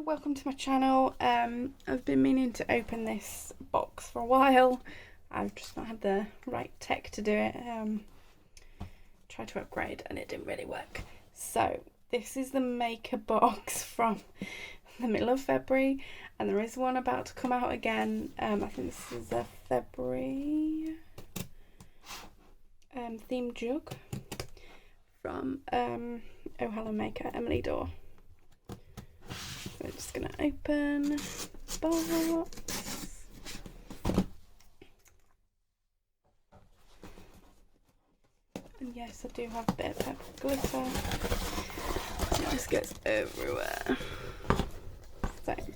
welcome to my channel. I've been meaning to open this box for a while. I've just not had the right tech to do it. Tried to upgrade and it didn't really work. So this is the maker box from the middle of February, and there is one about to come out again. I think this is a February themed jug from Oh Hello Maker, Emily Dorr. So I'm just going to open the box. And yes, I do have a bit of pepper glitter. It just gets everywhere. So we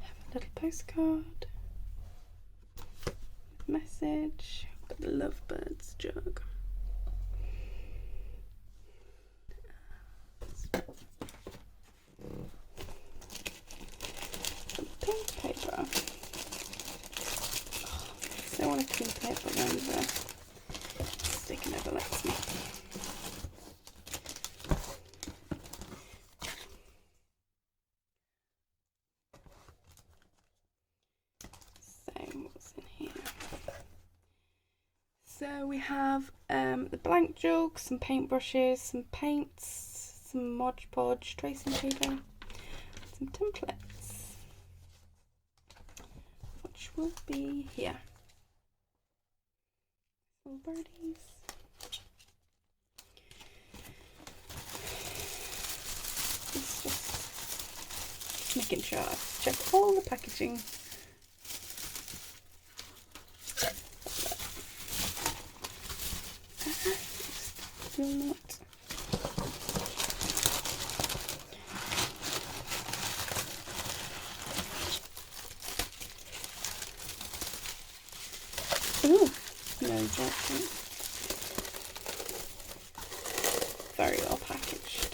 have a little postcard, message, got the Lovebirds jug. Pink paper. Oh, I want to keep it, but then the stick never lets me. So what's in here? So we have the blank jug, some paintbrushes, some paints, some Mod Podge tracing paper, some templates, which will be here. Little birdies. It's just making sure I check all the packaging. Still not. Ooh, no jacket. Very well packaged.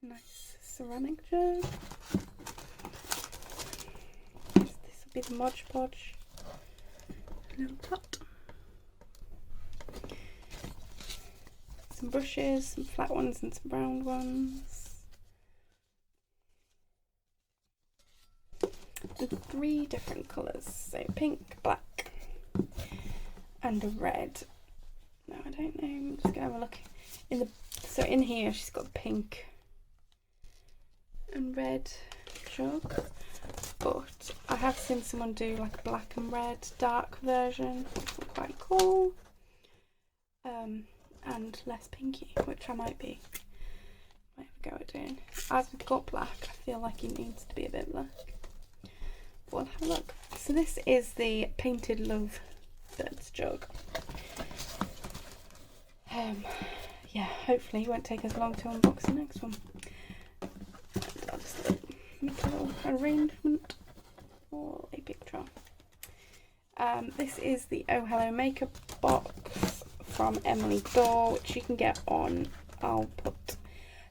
Nice ceramic jug. This will be the Mod Podge little pot. Some brushes, some flat ones and some round ones. And 3 different colours, so pink, black and a red. No, I don't know, I'm just gonna have a look in the, so in here she's got pink and red jug, but I have seen someone do like a black and red dark version, which is quite cool, and less pinky, which I might have a go at doing. As we've got black, I feel like it needs to be a bit black. But we'll have a look. So this is the painted Lovebirds jug. Yeah, hopefully it won't take as long to unbox the next one. And I'll just make a little arrangement for a picture. This is the Oh Hello Maker box from Emily Dorr, which you can get on, I'll put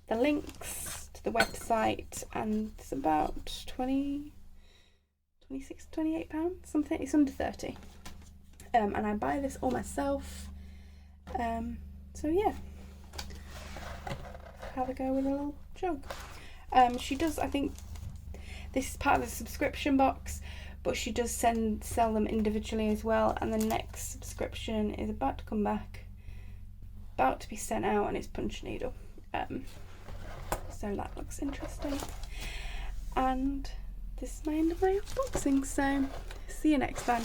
the links to the website, and it's about 26, 28 pounds, something. It's under 30. And I buy this all myself. So yeah, have a go with a little jug. She does, I think this is part of the subscription box, but she does sell them individually as well, and the next subscription is about to come back, about to be sent out, and it's punch needle. So that looks interesting. And this is my end of my unboxing, so see you next time.